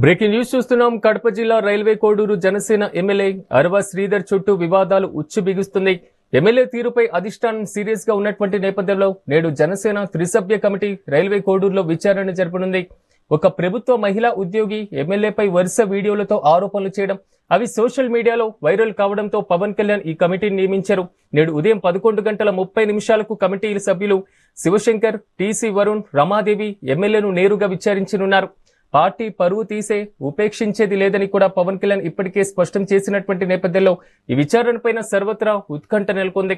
Breaking news చూస్తున్నాం. కడప జిల్లా railway Koduru Janasena MLA అరవ శ్రీధర్ చుట్టూ వివాదాలు ఉచ్చు బిగుస్తుంది. ఎమ్మెల్యే తీరుపై అధిష్టానం సీరియస్ గా ఉన్నటువంటి నేపథ్యంలో నేడు జనసేన త్రిసభ్య కమిటీ రైల్వే కోడూరులో విచారణ జరపనుంది. ఒక ప్రభుత్వ మహిళా ఉద్యోగి ఎమ్మెల్యేపై వరుస వీడియోలతో ఆరోపణలు చేయడం, అవి సోషల్ మీడియాలో వైరల్ కావడంతో పవన్ కళ్యాణ్ ఈ కమిటీని నియమించారు. నేడు ఉదయం 11:30 కమిటీ సభ్యులు శివశంకర్, టీసీ వరుణ్, రమాదేవి ఎమ్మెల్యేను నేరుగా విచారించనున్నారు. పార్టీ పరువు తీసే ఉపేక్షించేది లేదని కూడా పవన్ కళ్యాణ్ ఇప్పటికే స్పష్టం చేసినటువంటి నేపథ్యంలో ఈ విచారణపైన సర్వత్రా ఉత్కంఠ నెలకొంది.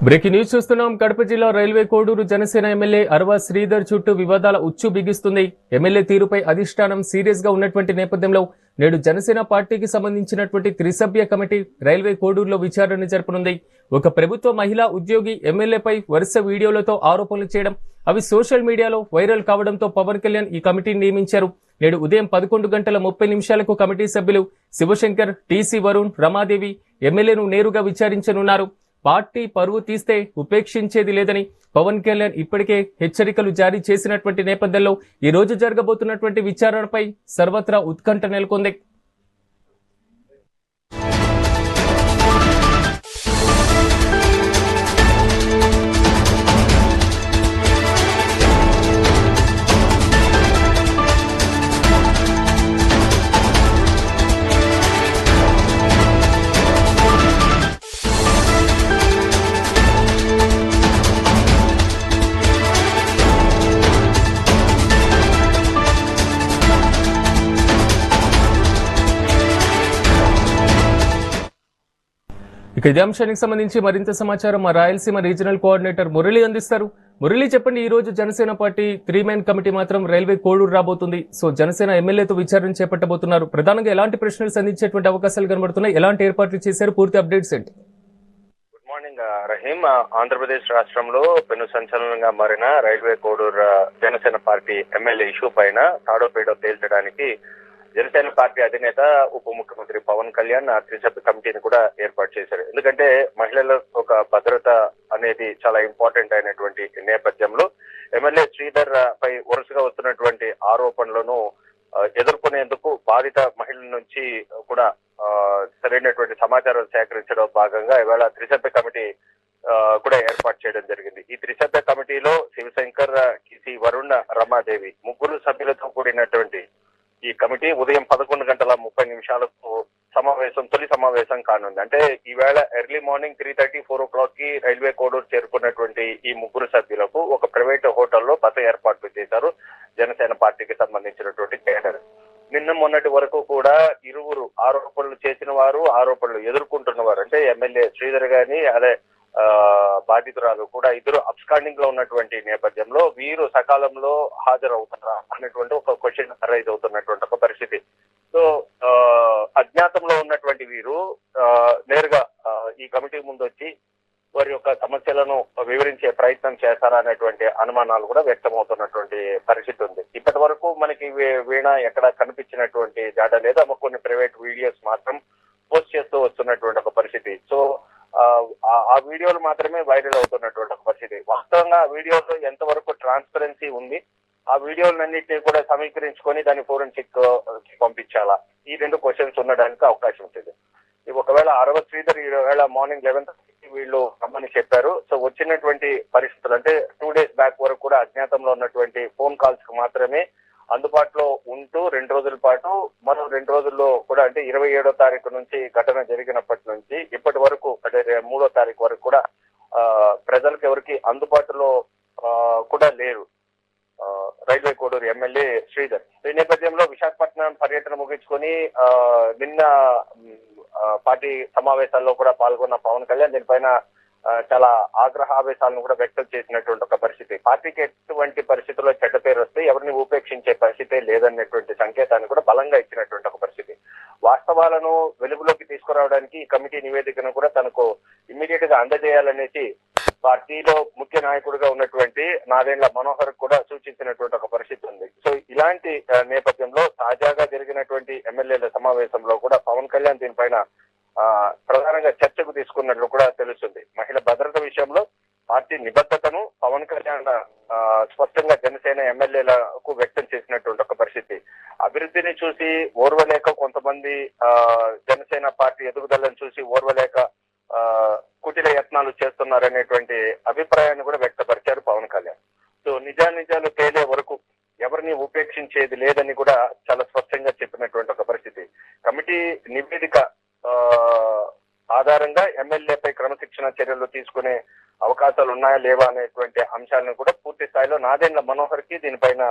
బ్రేకింగ్ న్యూస్ చూస్తున్నాం. కడప జిల్లా రైల్వే కోడూరు జనసేన ఎమ్మెల్యే అరవ శ్రీధర్ చుట్టూ వివాదాల ఉచ్చు బిగిస్తుంది. ఎమ్మెల్యే తీరుపై అధిష్టానం సీరియస్ గా ఉన్నటువంటి నేపథ్యంలో నేడు జనసేన పార్టీకి సంబంధించినటువంటి త్రిసభ్య కమిటీ రైల్వే కోడూరులో విచారణ జరపనుంది. ఒక ప్రభుత్వ మహిళా ఉద్యోగి ఎమ్మెల్యేపై వరుస వీడియోలతో ఆరోపణలు చేయడం, అవి సోషల్ మీడియాలో వైరల్ కావడంతో పవన్ కళ్యాణ్ ఈ కమిటీని నియమించారు. నేడు ఉదయం 11:30 కమిటీ సభ్యులు శివశంకర్, టీసీ వరుణ్, రమాదేవి ఎమ్మెల్యేను నేరుగా విచారించనున్నారు. పార్టీ పరువు తీస్తే ఉపేక్షించేది లేదని పవన్ కళ్యాణ్ ఇప్పటికే హెచ్చరికలు జారీ చేసినటువంటి నేపథ్యంలో ఈ రోజు జరగబోతున్నటువంటి విచారణపై సర్వత్రా ఉత్కంఠ నెలకొంది. ఇక ఇదే అంశానికి సంబంధించి మరింత సమాచారం మా రాయలసీమ రీజనల్ కోఆర్డినేటర్ మురళి అందిస్తారు. మురళి, చెప్పండి, ఈ రోజు జనసేన పార్టీ 3 కమిటీ మాత్రం రైల్వే కోడూరు రాబోతుంది. సో జనసేన ఎమ్మెల్యేతో విచారణ చేపట్టబోతున్నారు. ప్రధానంగా ఎలాంటి ప్రశ్నలు సంధించేటువంటి అవకాశాలు కనబడుతున్నాయి, ఎలాంటి ఏర్పాట్లు చేశారు, పూర్తి అప్డేట్స్ ఏంటి? Good morning Rahim. ఆంధ్రప్రదేశ్ రాష్ట్రంలో పెను సంచలనంగా మారిన railway Koduru Janasena party MLA issue పైన తాడో పేడో తేల్చడానికి జనసేన పార్టీ అధినేత ఉప ముఖ్యమంత్రి పవన్ కళ్యాణ్ త్రిసభ్య కమిటీని కూడా ఏర్పాటు చేశారు. ఎందుకంటే మహిళల ఒక భద్రత అనేది చాలా ఇంపార్టెంట్ అయినటువంటి నేపథ్యంలో ఎమ్మెల్యే శ్రీధర్ పై వరుసగా వస్తున్నటువంటి ఆరోపణలను ఎదుర్కొనేందుకు బాధిత మహిళల నుంచి కూడా సరైనటువంటి సమాచారం సేకరించడం భాగంగా ఇవాళ త్రిసభ్య కమిటీ కూడా ఏర్పాటు చేయడం జరిగింది. ఈ త్రిసభ్య కమిటీలో శివశంకర్, టీసీ వరుణ్, రమాదేవి ముగ్గురు సభ్యులతో కూడినటువంటి ఈ కమిటీ ఉదయం 11:30 తొలి సమావేశం కానుంది. అంటే ఈవేళ ఎర్లీ మార్నింగ్ 3:30, 4 రైల్వే కోడూరు చేరుకున్నటువంటి ఈ ముగ్గురు సభ్యులకు ఒక ప్రైవేట్ హోటల్లో బస ఏర్పాట్లు చేశారు జనసేన పార్టీకి సంబంధించినటువంటి కేడర్. నిన్న మొన్నటి వరకు కూడా ఇరువురు ఆరోపణలు చేసిన వారు, ఆరోపణలు ఎదుర్కొంటున్నవారు, అంటే ఎమ్మెల్యే శ్రీధర్ గాని అదే బాధితురాలు కూడా ఇద్దరు అబ్స్కాండింగ్ లో ఉన్నటువంటి నేపథ్యంలో వీరు సకాలంలో హాజరవుతారా అన్నటువంటి ఒక క్వశ్చన్ అరైజ్ అవుతున్నటువంటి ఒక పరిస్థితి. సో అజ్ఞాతంలో ఉన్నటువంటి వీరు నేరుగా ఈ కమిటీ ముందు వచ్చి వారి యొక్క సమస్యలను వివరించే ప్రయత్నం చేస్తారా అనేటువంటి అనుమానాలు కూడా వ్యక్తమవుతున్నటువంటి పరిస్థితి ఉంది. ఇప్పటి వరకు మనకి వీణ ఎక్కడ కనిపించినటువంటి జాడ లేదా కొన్ని ప్రైవేట్ వీడియోస్ మాత్రం పోస్ట్ చేస్తూ వస్తున్నటువంటి ఒక పరిస్థితి. సో ఆ వీడియోలు మాత్రమే వైరల్ అవుతున్నటువంటి ఒక పరిస్థితి. వాస్తవంగా ఆ వీడియోలో ఎంతవరకు ట్రాన్స్పరెన్సీ ఉంది, ఆ వీడియోలన్నింటినీ కూడా సమీకరించుకొని దాన్ని ఫోరెన్సిక్ పంపించాలా, ఈ 2 క్వశ్చన్స్ ఉండడానికి అవకాశం ఉంటుంది. ఒకవేళ అరవ శ్రీధర్ ఈవేళ మార్నింగ్ 11:30 వీళ్ళు రమ్మని చెప్పారు. సో వచ్చినటువంటి పరిస్థితులు అంటే 2 days బ్యాక్ వరకు కూడా అజ్ఞాతంలో ఉన్నటువంటి ఫోన్ కాల్స్ కు మాత్రమే అందుబాటులో ఉంటూ 2 రోజుల పాటు, మరో 2 రోజుల్లో కూడా అంటే 27వ తారీఖు నుంచి ఘటన జరిగినప్పటి నుంచి ఇప్పటి వరకు అంటే 3వ తారీఖు వరకు కూడా ప్రజలకు ఎవరికి అందుబాటులో కూడా లేరు రైల్వే కోడూరు ఎమ్మెల్యే శ్రీధర్. ఈ నేపథ్యంలో విశాఖపట్నం పర్యటన ముగించుకొని నిన్న పార్టీ సమావేశాల్లో కూడా పాల్గొన్న పవన్ కళ్యాణ్ దీనిపైన చాలా ఆగ్రహావేశాలను కూడా వ్యక్తం చేసినటువంటి ఒక పరిస్థితి. పార్టీకి ఎటువంటి పరిస్థితుల్లో చెడ్డ పేరు వస్తే ఎవరిని ఉపేక్షించే పరిస్థితే లేదనేటువంటి సంకేతాన్ని కూడా బలంగా ఇచ్చినటువంటి ఒక పరిస్థితి. వాస్తవాలను వెలుగులోకి తీసుకురావడానికి ఈ కమిటీ నివేదికను కూడా తనకు ఇమ్మీడియట్ గా అందజేయాలనేసి పార్టీలో ముఖ్య నాయకుడిగా ఉన్నటువంటి నాదెండ్ల మనోహర్ కూడా సూచించినటువంటి ఒక పరిస్థితి ఉంది. సో ఇలాంటి నేపథ్యంలో తాజాగా జరిగినటువంటి ఎమ్మెల్యేల సమావేశంలో కూడా పవన్ కళ్యాణ్ దీనిపైన ప్రధానంగా చర్చకు తీసుకున్నట్లు కూడా తెలుస్తుంది. మహిళా భద్రత విషయంలో పార్టీ నిబద్ధతను పవన్ కళ్యాణ్ స్పష్టంగా జనసేన ఎమ్మెల్యేలకు వ్యక్తం చేసినటువంటి ఒక పరిస్థితి. అభివృద్ధిని చూసి ఓర్వలేక కొంతమంది జనసేన పార్టీ ఎదుగుదలను చూసి ఓర్వలేక కుటిల యత్నాలు చేస్తున్నారనేటువంటి అభిప్రాయాన్ని కూడా వ్యక్తపరిచారు పవన్ కళ్యాణ్. సో నిజాలు తేలే వరకు ఎవరిని ఉపేక్షించేది లేదని కూడా చాలా స్పష్టంగా చెప్పినటువంటి ఒక పరిస్థితి. కమిటీ నివేదిక ఆధారంగా ఎమ్మెల్యేపై క్రమశిక్షణ చర్యలు తీసుకునే అవకాశాలు ఉన్నాయా లేవా అనేటువంటి అంశాలను కూడా పూర్తి స్థాయిలో నాదెండ్ల మనోహర్ కి దీనిపైన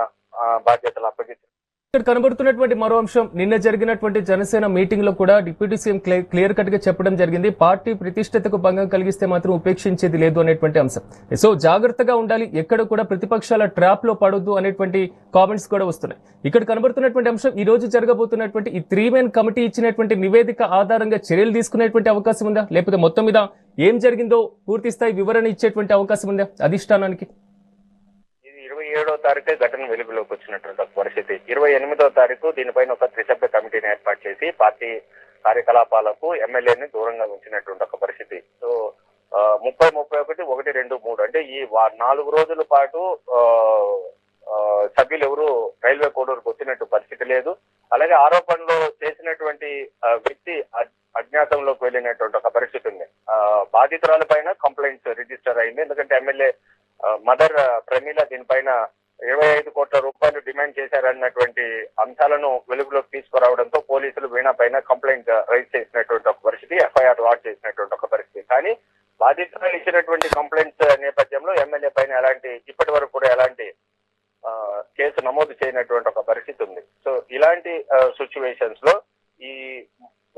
బాధ్యతలు అప్పగించారు. ఇక్కడ కనబడుతున్నటువంటి మరో అంశం, నిన్న జరిగినటువంటి జనసేన మీటింగ్ లో కూడా డిప్యూటీ సీఎం క్లియర్ కట్ గా చెప్పడం జరిగింది, పార్టీ ప్రతిష్టతకు భంగం కలిగిస్తే మాత్రం ఉపేక్షించేది లేదు అనేటువంటి అంశం. సో జాగ్రత్తగా ఉండాలి, ఎక్కడ కూడా ప్రతిపక్షాల ట్రాప్ లో పడొద్దు అనేటువంటి కామెంట్స్ కూడా వస్తున్నాయి. ఇక్కడ కనబడుతున్నటువంటి అంశం, ఈ రోజు జరగబోతున్నటువంటి ఈ 3 కమిటీ ఇచ్చినటువంటి నివేదిక ఆధారంగా చర్యలు తీసుకునేటువంటి అవకాశం ఉందా, లేకపోతే మొత్తం మీద ఏం జరిగిందో పూర్తి స్థాయి వివరణ ఇచ్చేటువంటి అవకాశం ఉందా అధిష్టానానికి? 27వ తారీఖే ఘటన వెలుగులోకి వచ్చినటువంటి పరిస్థితి. 28వ తారీఖు దీనిపైన ఒక త్రిసభ్య కమిటీని ఏర్పాటు చేసి పార్టీ కార్యకలాపాలకు ఎమ్మెల్యేని దూరంగా ఉంచినటువంటి ఒక పరిస్థితి. సో 30, 31, 1, 2, 3 అంటే ఈ 4 రోజుల పాటు సభ్యులు ఎవరు రైల్వే కోడూరుకు వచ్చినట్టు పరిస్థితి లేదు. అలాగే ఆరోపణలు చేసినటువంటి వ్యక్తి అజ్ఞాతంలోకి వెళ్ళినటువంటి ఒక పరిస్థితి ఉంది. బాధితురాల పైన కంప్లైంట్స్ రిజిస్టర్ అయింది. ఎందుకంటే ఎమ్మెల్యే మదర్ ప్రమీల దీనిపైన 25 కోట్ల రూపాయలు డిమాండ్ చేశారన్నటువంటి అంశాలను వెలుగులోకి తీసుకురావడంతో పోలీసులు వీణా పైన కంప్లైంట్ రైజ్ చేసినటువంటి ఒక పరిస్థితి, ఎఫ్ఐఆర్ లాడ్ చేసినటువంటి ఒక పరిస్థితి. కానీ బాధితులు ఇచ్చినటువంటి కంప్లైంట్స్ నేపథ్యంలో ఎమ్మెల్యే పైన ఇప్పటి వరకు కూడా ఎలాంటి కేసు నమోదు చేయనటువంటి ఒక పరిస్థితి ఉంది. సో ఇలాంటి సిచ్యువేషన్స్ లో ఈ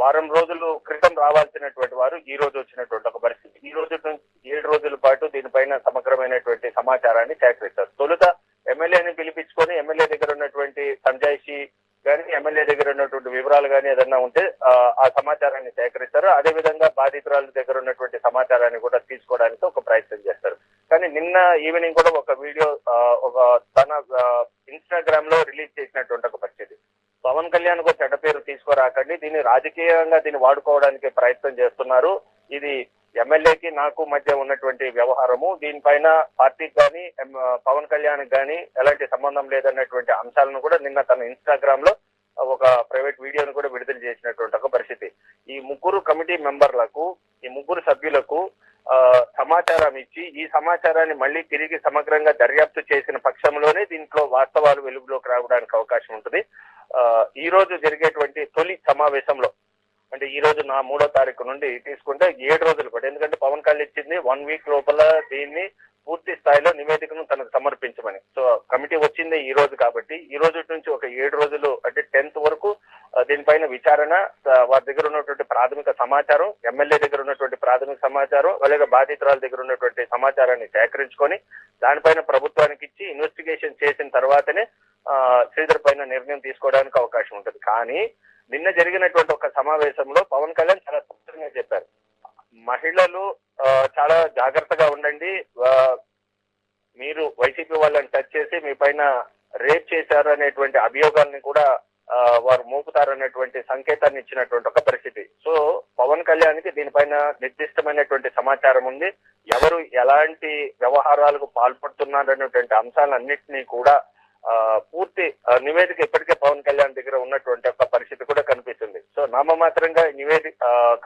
వారం రోజులు క్రితం రావాల్సినటువంటి వారు ఈ రోజు వచ్చినటువంటి ఒక పరిస్థితి. ఈ రోజు నుంచి 7 రోజుల పాటు దీనిపైన సమగ్రమైనటువంటి సమాచారాన్ని సేకరిస్తారు. తొలుత ఎమ్మెల్యేని పిలిపించుకొని ఎమ్మెల్యే దగ్గర ఉన్నటువంటి సంజాయిషి కానీ ఎమ్మెల్యే దగ్గర ఉన్నటువంటి వివరాలు కానీ ఏదన్నా ఉంటే ఆ సమాచారాన్ని సేకరిస్తారు. అదేవిధంగా బాధితురాల దగ్గర ఉన్నటువంటి సమాచారాన్ని కూడా తీసుకోవడానికి ఒక ప్రయత్నం చేస్తారు. కానీ నిన్న ఈవినింగ్ కూడా ఒక వీడియో తన ఇన్స్టాగ్రామ్ లో రిలీజ్ చేసినటువంటి ఒక పరిస్థితి. పవన్ కళ్యాణ్ కు చెడ్డ పేరు తీసుకురాకండి, దీన్ని రాజకీయంగా దీన్ని వాడుకోవడానికి ప్రయత్నం చేస్తున్నారు, ఇది ఎమ్మెల్యేకి నాకు మధ్య ఉన్నటువంటి వ్యవహారము, దీనిపైన పార్టీకి కానీ పవన్ కళ్యాణ్ కానీ ఎలాంటి సంబంధం లేదన్నటువంటి అంశాలను కూడా నిన్న తన ఇన్స్టాగ్రామ్ లో ఒక ప్రైవేట్ వీడియోను కూడా విడుదల చేసినటువంటి ఒక పరిస్థితి. ఈ 3 కమిటీ మెంబర్లకు, ఈ 3 సభ్యులకు సమాచారం ఇచ్చి ఈ సమాచారాన్ని మళ్ళీ తిరిగి సమగ్రంగా దర్యాప్తు చేసిన పక్షంలోనే దీంట్లో వాస్తవాలు వెలుగులోకి రావడానికి అవకాశం ఉంటుంది. ఈ రోజు జరిగేటువంటి తొలి సమావేశంలో అంటే ఈ రోజు 3వ తారీఖు నుండి తీసుకుంటే 7 రోజులు కూడా, ఎందుకంటే పవన్ కళ్యాణ్ ఇచ్చింది 1 వీక్ లోపల దీన్ని పూర్తి స్థాయిలో నివేదికను తనకు సమర్పించమని. సో కమిటీ వచ్చింది ఈ రోజు కాబట్టి ఈ రోజు నుంచి ఒక 7 రోజులు అంటే 10th వరకు దీనిపైన విచారణ, వారి దగ్గర ఉన్నటువంటి ప్రాథమిక సమాచారం, ఎమ్మెల్యే దగ్గర ఉన్నటువంటి ప్రాథమిక సమాచారం, అలాగే బాధితురాల దగ్గర ఉన్నటువంటి సమాచారాన్ని సేకరించుకొని దానిపైన ప్రభుత్వానికి ఇచ్చి ఇన్వెస్టిగేషన్ చేసిన తర్వాతనే శ్రీధర్ పైన నిర్ణయం తీసుకోవడానికి అవకాశం ఉంటుంది. కానీ నిన్న జరిగినటువంటి ఒక సమావేశంలో పవన్ కళ్యాణ్ చాలా స్పష్టంగా చెప్పారు, మహిళలు చాలా జాగ్రత్తగా ఉండండి, మీరు వైసీపీ వాళ్ళని టచ్ చేసి మీ పైన రేప్ చేశారు అనేటువంటి అభియోగాల్ని కూడా వారు మోపుతారనేటువంటి సంకేతాన్ని ఇచ్చినటువంటి ఒక పరిస్థితి. సో పవన్ కళ్యాణ్కి దీనిపైన నిర్దిష్టమైనటువంటి సమాచారం ఉంది. ఎవరు ఎలాంటి వ్యవహారాలకు పాల్పడుతున్నారనేటువంటి అంశాలన్నింటినీ కూడా పూర్తి నివేదిక ఇప్పటికే పవన్ కళ్యాణ్ దగ్గర ఉన్నటువంటి ఒక పరిస్థితి కూడా కనిపిస్తుంది. సో నామమాత్రంగా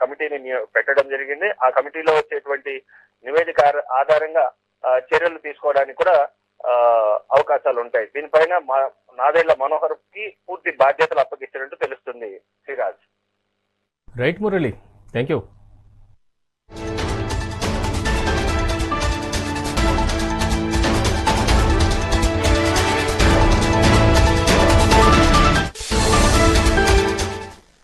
కమిటీని పెట్టడం జరిగింది. ఆ కమిటీలో వచ్చేటువంటి నివేదిక ఆధారంగా చర్యలు తీసుకోవడానికి కూడా అవకాశాలు ఉంటాయి. దీనిపైన నాదెళ్ల మనోహర్ కి పూర్తి బాధ్యతలు అప్పగించినట్టు తెలుస్తుంది. Sreeraj. Right Murali, thank you.